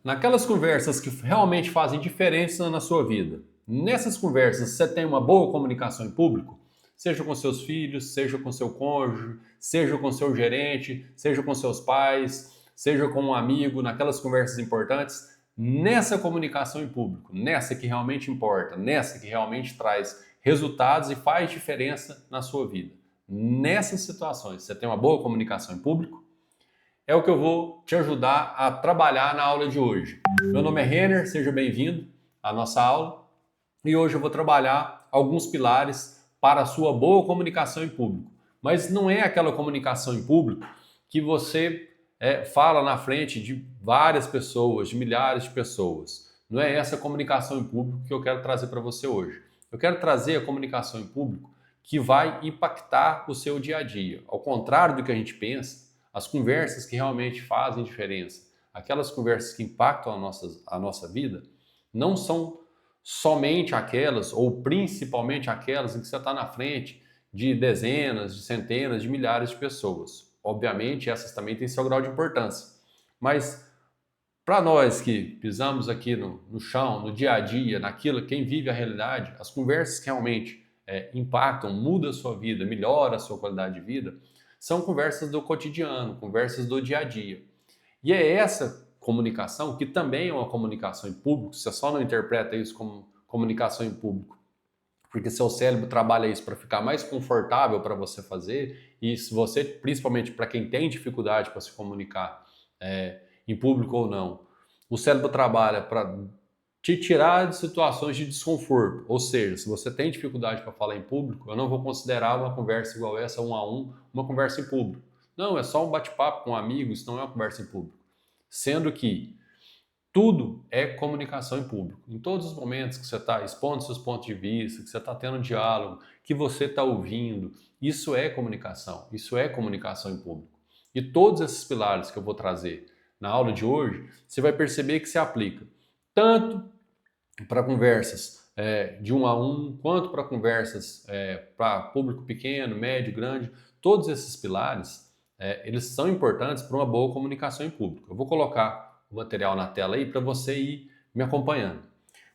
naquelas conversas que realmente fazem diferença na sua vida. Nessas conversas, você tem uma boa comunicação em público? Seja com seus filhos, seja com seu cônjuge, seja com seu gerente, seja com seus pais, seja com um amigo, naquelas conversas importantes. Nessa comunicação em público, nessa que realmente importa, nessa que realmente traz resultados e faz diferença na sua vida. Nessas situações, você tem uma boa comunicação em público? É o que eu vou te ajudar a trabalhar na aula de hoje. Meu nome é Renner, seja bem-vindo à nossa aula e hoje eu vou trabalhar alguns pilares para a sua boa comunicação em público. Mas não é aquela comunicação em público que você fala na frente de várias pessoas, de milhares de pessoas. Não é essa comunicação em público que eu quero trazer para você hoje. Eu quero trazer a comunicação em público que vai impactar o seu dia a dia. Ao contrário do que a gente pensa, as conversas que realmente fazem diferença, aquelas conversas que impactam a nossa vida, não são somente aquelas, ou principalmente aquelas em que você está na frente de dezenas, de centenas, de milhares de pessoas. Obviamente, essas também têm seu grau de importância. Mas para nós que pisamos aqui no chão, no dia a dia, naquilo, quem vive a realidade, as conversas que realmente impactam, mudam a sua vida, melhoram a sua qualidade de vida, são conversas do cotidiano, conversas do dia a dia. E é essa comunicação, que também é uma comunicação em público, você só não interpreta isso como comunicação em público, porque seu cérebro trabalha isso para ficar mais confortável para você fazer, e se você, principalmente para quem tem dificuldade para se comunicar em público ou não, o cérebro trabalha para te tirar de situações de desconforto. Ou seja, se você tem dificuldade para falar em público, eu não vou considerar uma conversa igual essa, um a um, uma conversa em público. Não, é só um bate-papo com um amigo, isso não é uma conversa em público. Sendo que tudo é comunicação em público. Em todos os momentos que você está expondo seus pontos de vista, que você está tendo diálogo, que você está ouvindo, isso é comunicação em público. E todos esses pilares que eu vou trazer na aula de hoje, você vai perceber que se aplica tanto para conversas de um a um, quanto para conversas para público pequeno, médio, grande. Todos esses pilares, eles são importantes para uma boa comunicação em público. Eu vou colocar o material na tela aí para você ir me acompanhando.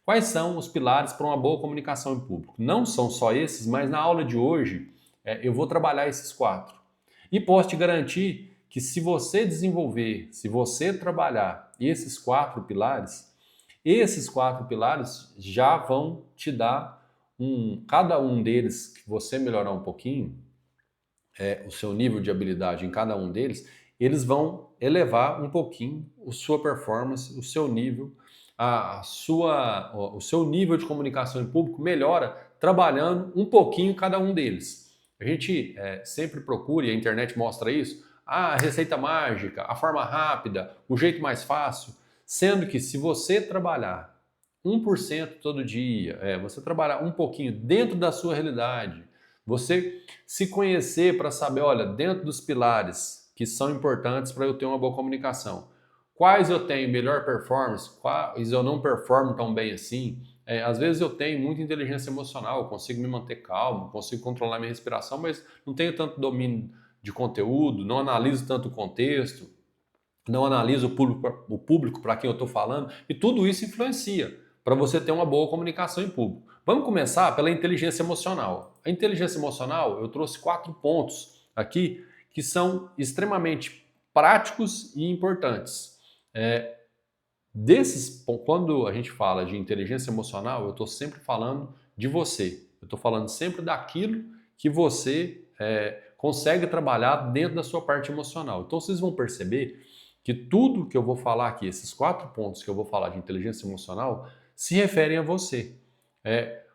Quais são os pilares para uma boa comunicação em público? Não são só esses, mas na aula de hoje eu vou trabalhar esses quatro. E posso te garantir que se você desenvolver, se você trabalhar esses quatro pilares já vão te dar cada um deles, que você melhorar um pouquinho, o seu nível de habilidade em cada um deles, eles vão elevar um pouquinho a sua performance, o seu nível, o seu nível de comunicação em público melhora trabalhando um pouquinho cada um deles. A gente sempre procura, e a internet mostra isso, a receita mágica, a forma rápida, o jeito mais fácil, sendo que se você trabalhar 1% todo dia, você trabalhar um pouquinho dentro da sua realidade, você se conhecer para saber, olha, dentro dos pilares que são importantes para eu ter uma boa comunicação, quais eu tenho melhor performance, quais eu não performo tão bem assim. Às vezes eu tenho muita inteligência emocional, eu consigo me manter calmo, consigo controlar minha respiração, mas não tenho tanto domínio de conteúdo, não analiso tanto o contexto, não analiso o público para quem eu estou falando, e tudo isso influencia para você ter uma boa comunicação em público. Vamos começar pela inteligência emocional. A inteligência emocional, eu trouxe 4 pontos aqui que são extremamente práticos e importantes. Quando a gente fala de inteligência emocional, eu estou sempre falando de você. Eu estou falando sempre daquilo que você consegue trabalhar dentro da sua parte emocional. Então vocês vão perceber que tudo que eu vou falar aqui, esses 4 pontos que eu vou falar de inteligência emocional, se referem a você.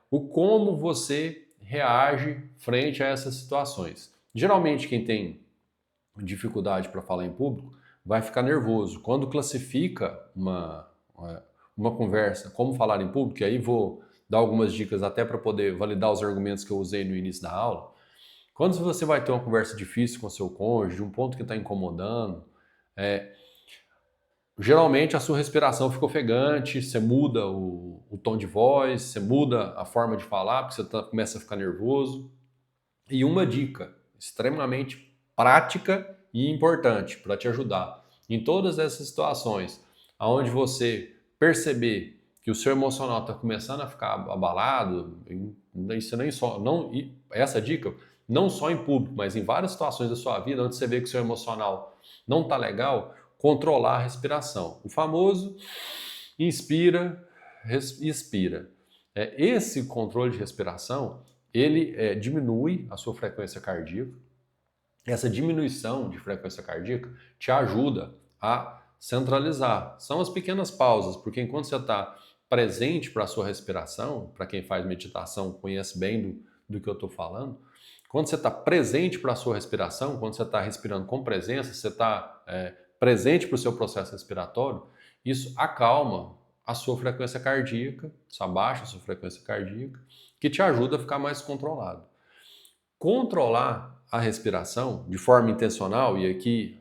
O como você reage frente a essas situações. Geralmente quem tem dificuldade para falar em público vai ficar nervoso. Quando classifica uma conversa como falar em público, e aí vou dar algumas dicas até para poder validar os argumentos que eu usei no início da aula. Quando você vai ter uma conversa difícil com seu cônjuge, um ponto que está incomodando, geralmente a sua respiração fica ofegante, você muda o tom de voz, você muda a forma de falar, porque você começa a ficar nervoso. E uma dica extremamente prática e importante para te ajudar em todas essas situações aonde você perceber que o seu emocional está começando a ficar abalado, isso nem só, não, essa dica não só em público, mas em várias situações da sua vida, onde você vê que o seu emocional não está legal, controlar a respiração. O famoso inspira, expira. Esse controle de respiração, ele diminui a sua frequência cardíaca. Essa diminuição de frequência cardíaca te ajuda a centralizar. São as pequenas pausas, porque enquanto você está presente para a sua respiração, para quem faz meditação conhece bem do que eu estou falando, quando você está presente para a sua respiração, quando você está respirando com presença, você está presente para o seu processo respiratório, isso acalma a sua frequência cardíaca, isso abaixa a sua frequência cardíaca, que te ajuda a ficar mais controlado. Controlar a respiração de forma intencional, e aqui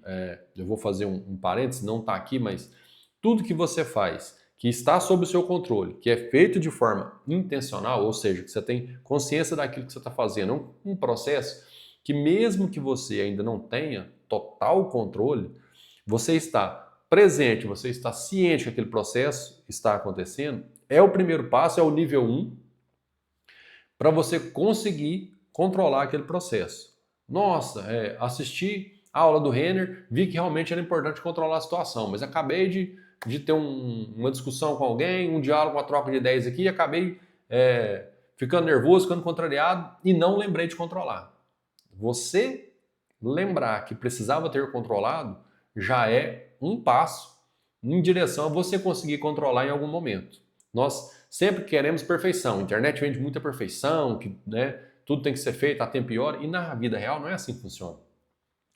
eu vou fazer um parênteses, não está aqui, mas tudo que você faz que está sob o seu controle, que é feito de forma intencional, ou seja, que você tem consciência daquilo que você está fazendo, um processo que mesmo que você ainda não tenha total controle, você está presente, você está ciente que aquele processo está acontecendo, é o primeiro passo, é o nível 1, para você conseguir controlar aquele processo. Nossa, assisti a aula do Renner, vi que realmente era importante controlar a situação, mas acabei de ter uma discussão com alguém, um diálogo, uma troca de ideias aqui, e acabei ficando nervoso, ficando contrariado e não lembrei de controlar. Você lembrar que precisava ter controlado já é um passo em direção a você conseguir controlar em algum momento. Nós sempre queremos perfeição, a internet vende muita perfeição, que tudo tem que ser feito a tempo e hora, e na vida real não é assim que funciona.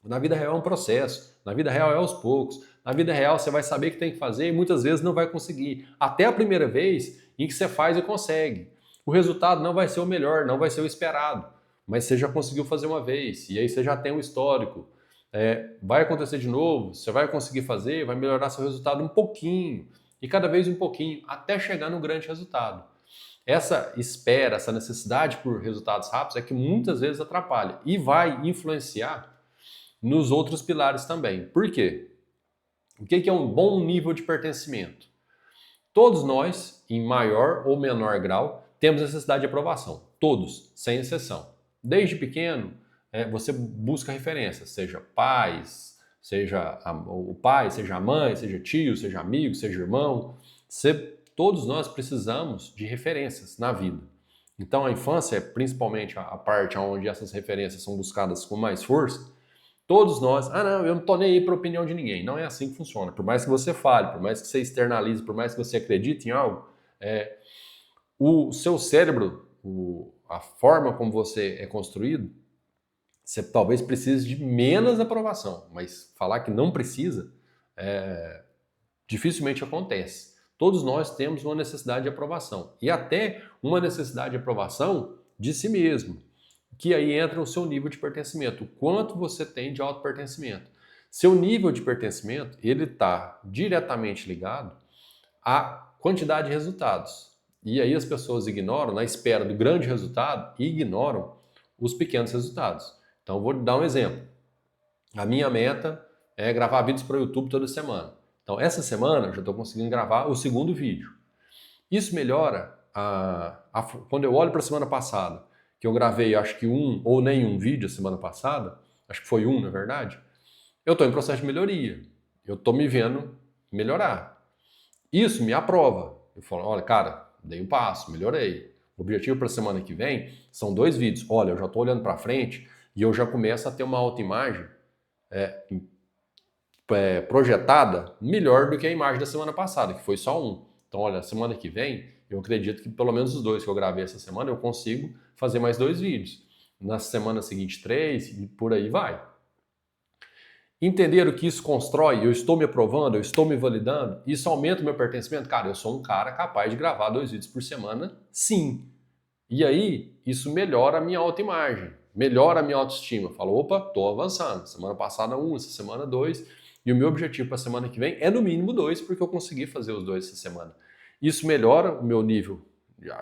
Na vida real é um processo, na vida real é aos poucos, na vida real você vai saber que tem que fazer e muitas vezes não vai conseguir. Até a primeira vez em que você faz e consegue. O resultado não vai ser o melhor, não vai ser o esperado, mas você já conseguiu fazer uma vez e aí você já tem um histórico. Vai acontecer de novo, você vai conseguir fazer, vai melhorar seu resultado um pouquinho e cada vez um pouquinho, até chegar no grande resultado. Essa espera, essa necessidade por resultados rápidos é que muitas vezes atrapalha e vai influenciar nos outros pilares também. Por quê? O que é um bom nível de pertencimento? Todos nós, em maior ou menor grau, temos necessidade de aprovação. Todos, sem exceção. Desde pequeno, você busca referências, seja pais, seja o pai, seja a mãe, seja tio, seja amigo, seja irmão. Todos nós precisamos de referências na vida. Então a infância é principalmente a parte onde essas referências são buscadas com mais força. Todos nós, não, eu não tô nem aí para a opinião de ninguém. Não é assim que funciona. Por mais que você fale, por mais que você externalize, por mais que você acredite em algo, o seu cérebro, a forma como você é construído, você talvez precise de menos aprovação, mas falar que não precisa, dificilmente acontece. Todos nós temos uma necessidade de aprovação e até uma necessidade de aprovação de si mesmo, que aí entra o seu nível de pertencimento, o quanto você tem de autopertencimento. Seu nível de pertencimento, ele está diretamente ligado à quantidade de resultados. E aí as pessoas ignoram, na espera do grande resultado, e ignoram os pequenos resultados. Então, vou dar um exemplo. A minha meta é gravar vídeos para o YouTube toda semana. Então, essa semana eu já estou conseguindo gravar o segundo vídeo. Isso melhora quando eu olho para a semana passada, que eu gravei acho que um ou nenhum vídeo a semana passada, acho que foi um, na verdade, eu estou em processo de melhoria. Eu estou me vendo melhorar. Isso me aprova. Eu falo, olha, cara, dei um passo, melhorei. O objetivo para a semana que vem são 2 vídeos. Olha, eu já estou olhando para frente e eu já começo a ter uma autoimagem projetada melhor do que a imagem da semana passada, que foi só um. Então, olha, semana que vem, eu acredito que pelo menos os 2 que eu gravei essa semana, eu consigo fazer mais 2 vídeos. Na semana seguinte, 3 e por aí vai. Entender o que isso constrói, eu estou me aprovando, eu estou me validando, isso aumenta o meu pertencimento? Cara, eu sou um cara capaz de gravar 2 vídeos por semana, sim. E aí, isso melhora a minha autoimagem, melhora a minha autoestima. Falo, opa, estou avançando. Semana passada 1, essa semana 2. E o meu objetivo para a semana que vem é no mínimo 2, porque eu consegui fazer os 2 essa semana. Isso melhora o meu nível,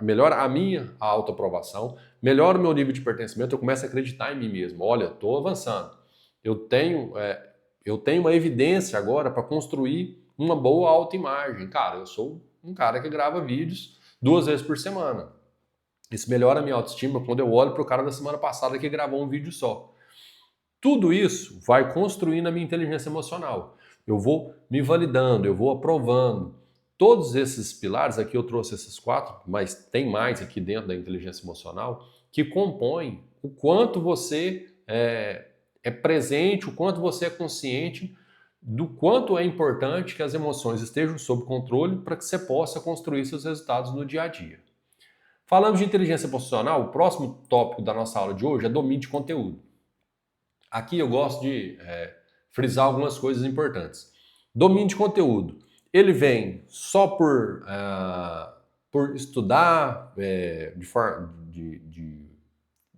melhora a minha autoaprovação, melhora o meu nível de pertencimento, eu começo a acreditar em mim mesmo. Olha, estou avançando. Eu tenho uma evidência agora para construir uma boa autoimagem. Cara, eu sou um cara que grava vídeos 2 vezes por semana. Isso melhora a minha autoestima quando eu olho para o cara da semana passada que gravou um vídeo só. Tudo isso vai construindo a minha inteligência emocional. Eu vou me validando, eu vou aprovando. Todos esses pilares, aqui eu trouxe esses 4, mas tem mais aqui dentro da inteligência emocional, que compõem o quanto você é presente, o quanto você é consciente do quanto é importante que as emoções estejam sob controle para que você possa construir seus resultados no dia a dia. Falando de inteligência emocional, o próximo tópico da nossa aula de hoje é domínio de conteúdo. Aqui eu gosto de frisar algumas coisas importantes. Domínio de conteúdo. Ele vem só por estudar de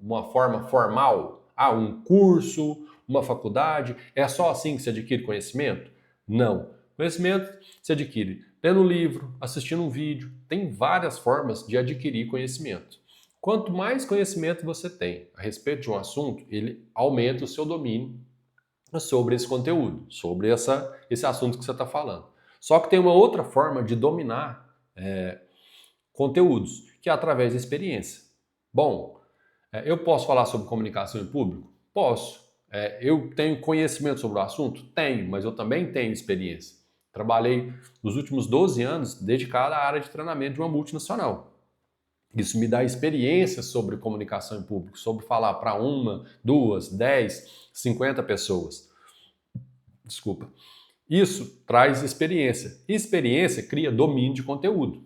uma forma formal? Um curso, uma faculdade? É só assim que se adquire conhecimento? Não. Conhecimento se adquire lendo um livro, assistindo um vídeo. Tem várias formas de adquirir conhecimento. Quanto mais conhecimento você tem a respeito de um assunto, ele aumenta o seu domínio sobre esse conteúdo, sobre esse assunto que você está falando. Só que tem uma outra forma de dominar conteúdos, que é através da experiência. Bom, eu posso falar sobre comunicação em público? Posso. Eu tenho conhecimento sobre o assunto? Tenho, mas eu também tenho experiência. Trabalhei nos últimos 12 anos dedicado à área de treinamento de uma multinacional. Isso me dá experiência sobre comunicação em público, sobre falar para 1, 2, 10, 50 pessoas. Desculpa. Isso traz experiência. Experiência cria domínio de conteúdo.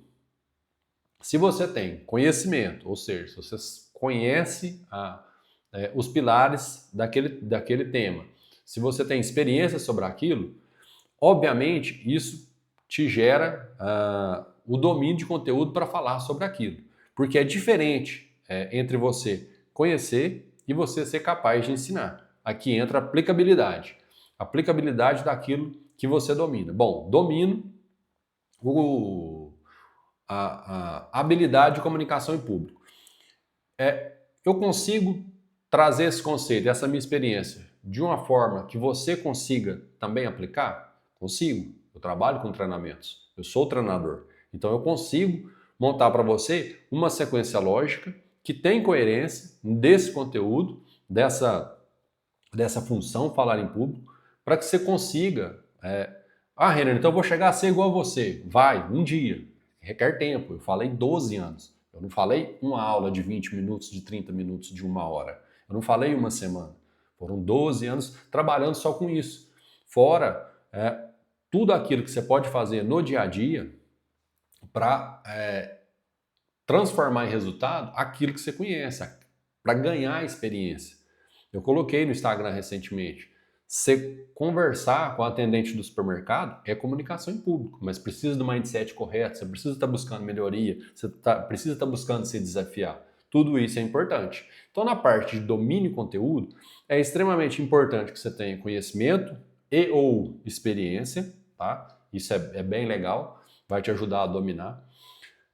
Se você tem conhecimento, ou seja, se você conhece os pilares daquele tema, se você tem experiência sobre aquilo, obviamente isso te gera o domínio de conteúdo para falar sobre aquilo. Porque é diferente entre você conhecer e você ser capaz de ensinar. Aqui entra a aplicabilidade. Aplicabilidade daquilo que você domina. Bom, domino a habilidade de comunicação em público. Eu consigo trazer esse conceito, essa minha experiência, de uma forma que você consiga também aplicar? Consigo. Eu trabalho com treinamentos. Eu sou treinador. Então eu consigo montar para você uma sequência lógica que tem coerência desse conteúdo, dessa função falar em público, para que você consiga... Renan, então eu vou chegar a ser igual a você. Vai, um dia. Requer tempo. Eu falei 12 anos. Eu não falei uma aula de 20 minutos, de 30 minutos, de 1 hora. Eu não falei uma semana. Foram 12 anos trabalhando só com isso. Fora tudo aquilo que você pode fazer no dia a dia para transformar em resultado aquilo que você conhece, para ganhar experiência. Eu coloquei no Instagram recentemente, você conversar com a atendente do supermercado é comunicação em público, mas precisa do mindset correto, você precisa estar buscando melhoria, você precisa estar buscando se desafiar. Tudo isso é importante. Então, na parte de domínio e conteúdo, é extremamente importante que você tenha conhecimento e ou experiência, tá? Isso é bem legal, vai te ajudar a dominar.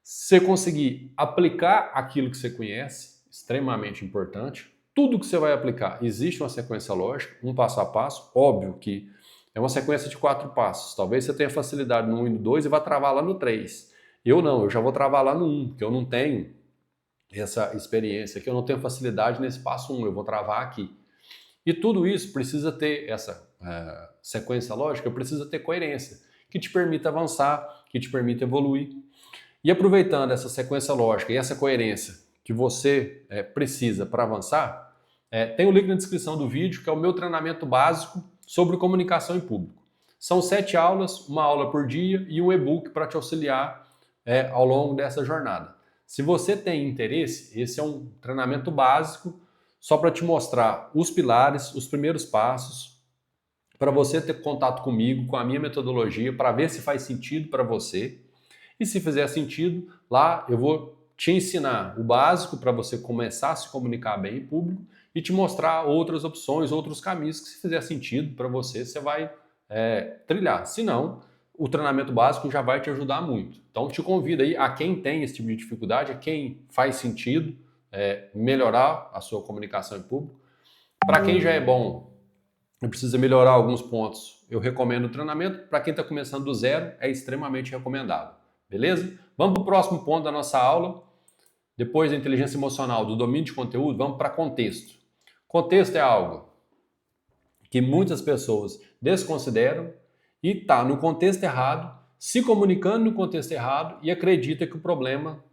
Você conseguir aplicar aquilo que você conhece, extremamente importante. Tudo que você vai aplicar, existe uma sequência lógica, um passo a passo. Óbvio que é uma sequência de 4 passos. Talvez você tenha facilidade no 1 e no 2 e vá travar lá no 3. Eu não, eu já vou travar lá no 1, porque eu não tenho essa experiência, que eu não tenho facilidade nesse passo 1, eu vou travar aqui. E tudo isso precisa ter essa sequência lógica, precisa ter coerência, que te permita avançar, que te permita evoluir. E aproveitando essa sequência lógica e essa coerência que você precisa para avançar, tem o link na descrição do vídeo, que é o meu treinamento básico sobre comunicação em público. São 7 aulas, 1 aula por dia e um e-book para te auxiliar ao longo dessa jornada. Se você tem interesse, esse é um treinamento básico só para te mostrar os pilares, os primeiros passos, para você ter contato comigo, com a minha metodologia, para ver se faz sentido para você. E se fizer sentido, lá eu vou te ensinar o básico para você começar a se comunicar bem em público e te mostrar outras opções, outros caminhos que, se fizer sentido para você, você vai trilhar. Se não, o treinamento básico já vai te ajudar muito. Então, te convido aí a quem tem esse tipo de dificuldade, a quem faz sentido melhorar a sua comunicação em público. Para quem já é bom, precisa melhorar alguns pontos, eu recomendo o treinamento. Para quem está começando do zero, é extremamente recomendável. Beleza? Vamos para o próximo ponto da nossa aula. Depois da inteligência emocional, do domínio de conteúdo, vamos para contexto. Contexto é algo que muitas pessoas desconsideram e está no contexto errado, se comunicando no contexto errado e acredita que o problema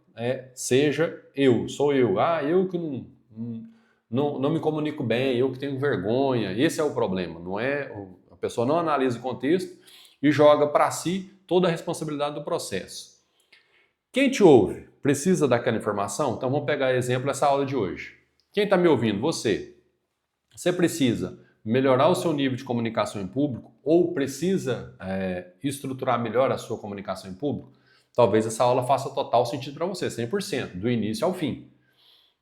seja sou eu. Eu que não me comunico bem, eu que tenho vergonha. Esse é o problema, não é? A pessoa não analisa o contexto e joga para si toda a responsabilidade do processo. Quem te ouve precisa daquela informação? Então vamos pegar exemplo essa aula de hoje. Quem está me ouvindo? Você. Você precisa melhorar o seu nível de comunicação em público ou precisa estruturar melhor a sua comunicação em público? Talvez essa aula faça total sentido para você, 100%, do início ao fim.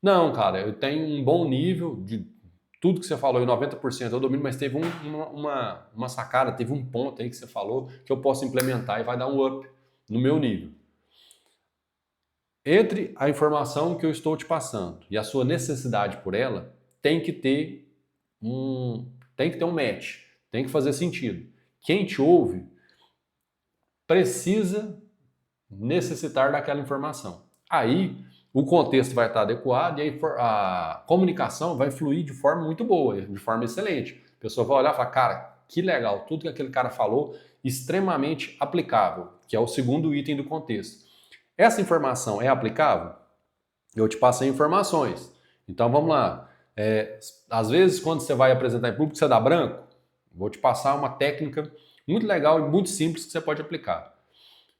Não, cara, eu tenho um bom nível de tudo que você falou, e 90% eu domino, mas teve uma sacada, teve um ponto aí que você falou que eu posso implementar e vai dar um up no meu nível. Entre a informação que eu estou te passando e a sua necessidade por ela, tem que ter um match, tem que fazer sentido. Quem te ouve precisa necessitar daquela informação. Aí o contexto vai estar adequado e a comunicação vai fluir de forma muito boa, de forma excelente. A pessoa vai olhar e falar, cara, que legal, tudo que aquele cara falou, extremamente aplicável, que é o segundo item do contexto. Essa informação é aplicável? Eu te passei informações. Então vamos lá. Às vezes, quando você vai apresentar em público, você dá branco. Vou te passar uma técnica muito legal e muito simples que você pode aplicar.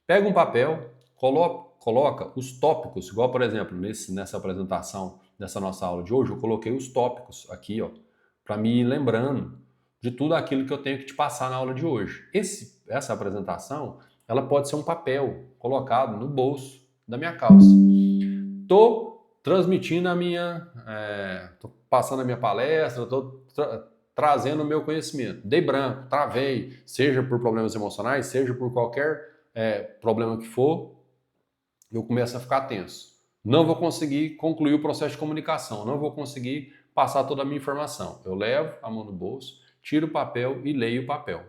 Pega um papel, coloca os tópicos, igual por exemplo, nessa apresentação dessa nossa aula de hoje, eu coloquei os tópicos aqui, ó, para me ir lembrando de tudo aquilo que eu tenho que te passar na aula de hoje. Essa apresentação, ela pode ser um papel colocado no bolso da minha calça. Estou transmitindo tô passando a minha palestra, estou trazendo o meu conhecimento. Dei branco, travei, seja por problemas emocionais, seja por qualquer problema que for, eu começo a ficar tenso. Não vou conseguir concluir o processo de comunicação, não vou conseguir passar toda a minha informação. Eu levo a mão no bolso, tiro o papel e leio o papel.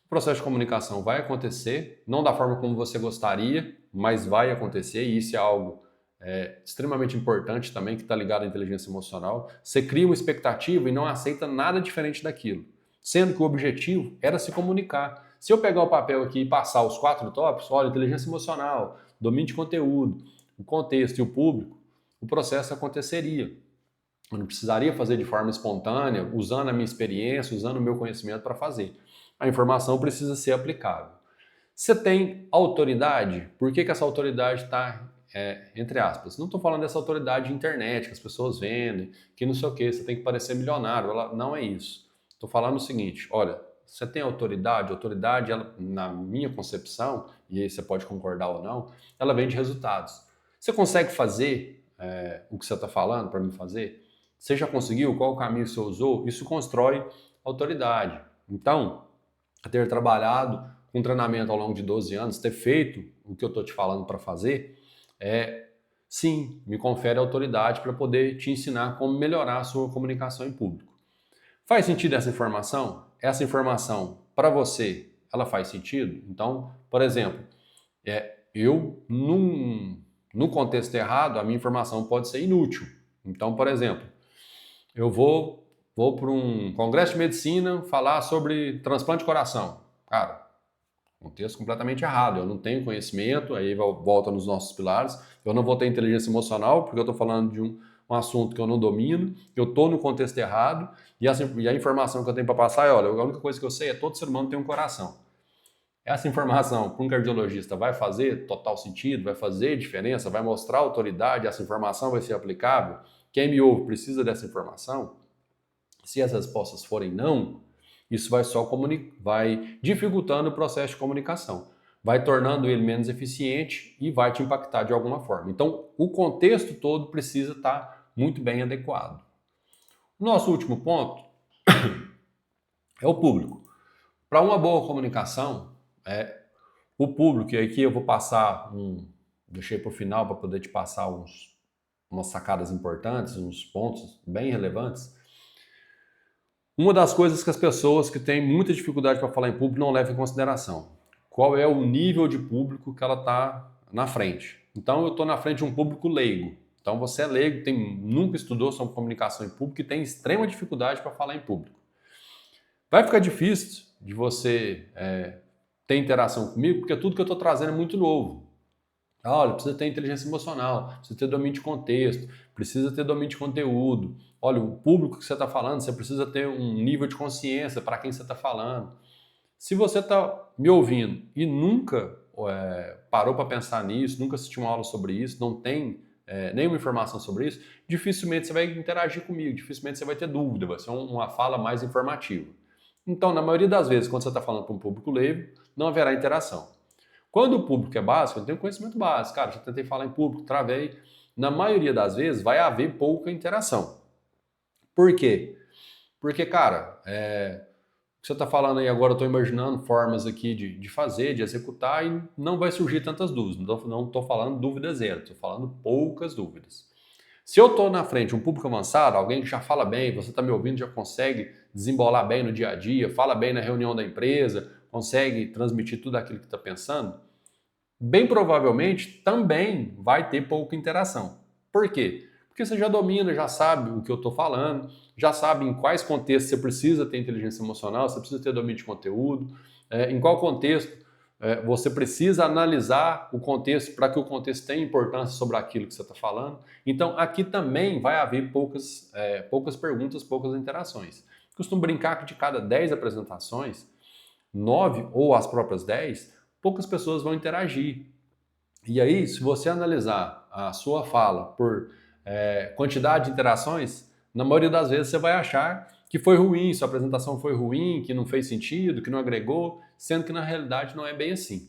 O processo de comunicação vai acontecer, não da forma como você gostaria, mas vai acontecer, e isso é algo extremamente importante também, que está ligado à inteligência emocional. Você cria uma expectativa e não aceita nada diferente daquilo, sendo que o objetivo era se comunicar. Se eu pegar o papel aqui e passar os 4 tópicos, olha, inteligência emocional, domínio de conteúdo, o contexto e o público, o processo aconteceria. Eu não precisaria fazer de forma espontânea, usando a minha experiência, usando o meu conhecimento para fazer. A informação precisa ser aplicável. Você tem autoridade? Por que essa autoridade está, entre aspas? Não estou falando dessa autoridade de internet, que as pessoas vendem, que não sei o que, você tem que parecer milionário. Não é isso. Estou falando o seguinte, olha, você tem autoridade? Autoridade, ela, na minha concepção, e aí você pode concordar ou não, ela vem de resultados. Você consegue fazer o que você está falando para mim fazer? Você já conseguiu? Qual o caminho você usou? Isso constrói autoridade. Então, ter trabalhado com treinamento ao longo de 12 anos, ter feito o que eu estou te falando para fazer, sim, me confere autoridade para poder te ensinar como melhorar a sua comunicação em público. Faz sentido essa informação? Essa informação, para você, ela faz sentido? Então, por exemplo, eu, num contexto errado, a minha informação pode ser inútil. Então, por exemplo, eu vou para um congresso de medicina falar sobre transplante de coração. Cara, contexto completamente errado. Eu não tenho conhecimento, aí volta nos nossos pilares. Eu não vou ter inteligência emocional, porque eu estou falando de um assunto que eu não domino. Eu estou no contexto errado e a informação que eu tenho para passar é, olha, a única coisa que eu sei é que todo ser humano tem um coração. Essa informação para um cardiologista vai fazer total sentido, vai fazer diferença, vai mostrar autoridade, essa informação vai ser aplicável? Quem me ouve precisa dessa informação? Se as respostas forem não, isso vai dificultando o processo de comunicação, vai tornando ele menos eficiente e vai te impactar de alguma forma. Então, o contexto todo precisa estar muito bem adequado. O nosso último ponto é o público. Para uma boa comunicação, o público, e aqui eu vou passar deixei para o final para poder te passar umas sacadas importantes, uns pontos bem relevantes. Uma das coisas que as pessoas que têm muita dificuldade para falar em público não levam em consideração. Qual é o nível de público que ela está na frente. Então, eu estou na frente de um público leigo. Então, você é leigo, nunca estudou sobre comunicação em público e tem extrema dificuldade para falar em público. Vai ficar difícil de você ter interação comigo, porque tudo que eu estou trazendo é muito novo. Olha, precisa ter inteligência emocional, precisa ter domínio de contexto, precisa ter domínio de conteúdo. Olha, o público que você está falando, você precisa ter um nível de consciência para quem você está falando. Se você está me ouvindo e nunca parou para pensar nisso, nunca assistiu uma aula sobre isso, não tem nenhuma informação sobre isso, dificilmente você vai interagir comigo, dificilmente você vai ter dúvida, vai ser uma fala mais informativa. Então, na maioria das vezes, quando você está falando para um público leigo, não haverá interação. Quando o público é básico, eu tenho conhecimento básico, cara, já tentei falar em público, travei. Na maioria das vezes, vai haver pouca interação. Por quê? Porque, cara, o que você está falando aí agora, eu estou imaginando formas aqui de fazer, de executar e não vai surgir tantas dúvidas. Não estou falando dúvida zero, estou falando poucas dúvidas. Se eu estou na frente de um público avançado, alguém que já fala bem, você está me ouvindo, já consegue desembolar bem no dia a dia, fala bem na reunião da empresa, consegue transmitir tudo aquilo que está pensando, bem provavelmente também vai ter pouca interação. Por quê? Porque você já domina, já sabe o que eu estou falando, já sabe em quais contextos você precisa ter inteligência emocional, você precisa ter domínio de conteúdo, em qual contexto você precisa analisar o contexto para que o contexto tenha importância sobre aquilo que você está falando. Então, aqui também vai haver poucas perguntas, poucas interações. Costumo brincar que de cada 10 apresentações, 9 ou as próprias 10, poucas pessoas vão interagir. E aí, se você analisar a sua fala por quantidade de interações, na maioria das vezes você vai achar que foi ruim, sua apresentação foi ruim, que não fez sentido, que não agregou, sendo que na realidade não é bem assim.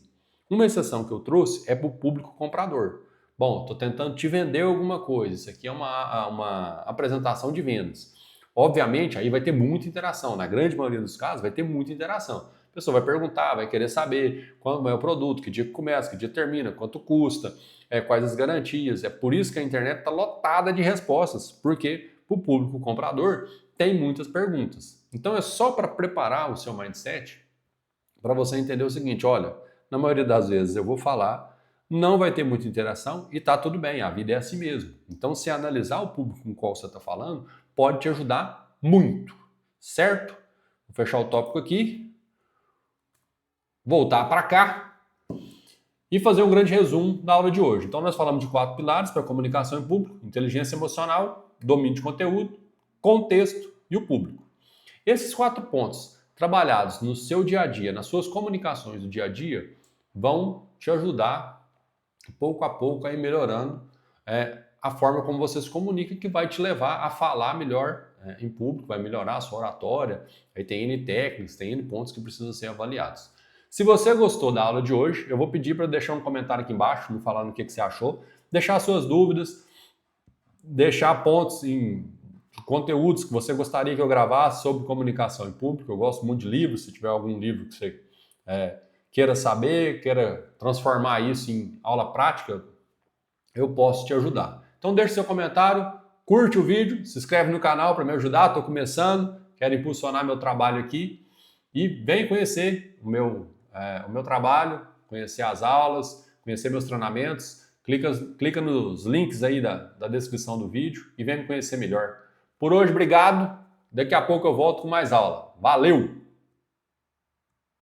Uma exceção que eu trouxe é para o público comprador. Bom, estou tentando te vender alguma coisa, isso aqui é uma apresentação de vendas. Obviamente, aí vai ter muita interação, na grande maioria dos casos vai ter muita interação. A pessoa vai perguntar, vai querer saber quando é o produto, que dia que começa, que dia termina, quanto custa, quais as garantias. É por isso que a internet está lotada de respostas, porque o público comprador tem muitas perguntas. Então é só para preparar o seu mindset para você entender o seguinte, olha, na maioria das vezes eu vou falar, não vai ter muita interação e tá tudo bem, a vida é assim mesmo. Então se analisar o público com o qual você está falando, pode te ajudar muito, certo? Vou fechar o tópico aqui, voltar para cá e fazer um grande resumo da aula de hoje. Então nós falamos de 4 pilares para a comunicação em público: inteligência emocional, domínio de conteúdo, contexto e o público. Esses 4 pontos trabalhados no seu dia a dia, nas suas comunicações do dia a dia, vão te ajudar pouco a pouco a ir melhorando a forma como você se comunica, que vai te levar a falar melhor em público, vai melhorar a sua oratória. Aí tem N técnicas, tem N pontos que precisam ser avaliados. Se você gostou da aula de hoje, eu vou pedir para deixar um comentário aqui embaixo, me falando o que você achou, deixar suas dúvidas, deixar pontos em conteúdos que você gostaria que eu gravasse sobre comunicação em público. Eu gosto muito de livros, se tiver algum livro que você queira saber, queira transformar isso em aula prática, eu posso te ajudar. Então deixe seu comentário, curte o vídeo, se inscreve no canal para me ajudar, estou começando, quero impulsionar meu trabalho aqui e vem conhecer o meu trabalho, conhecer as aulas, conhecer meus treinamentos. Clica nos links aí da descrição do vídeo e vem me conhecer melhor. Por hoje, obrigado. Daqui a pouco eu volto com mais aula. Valeu!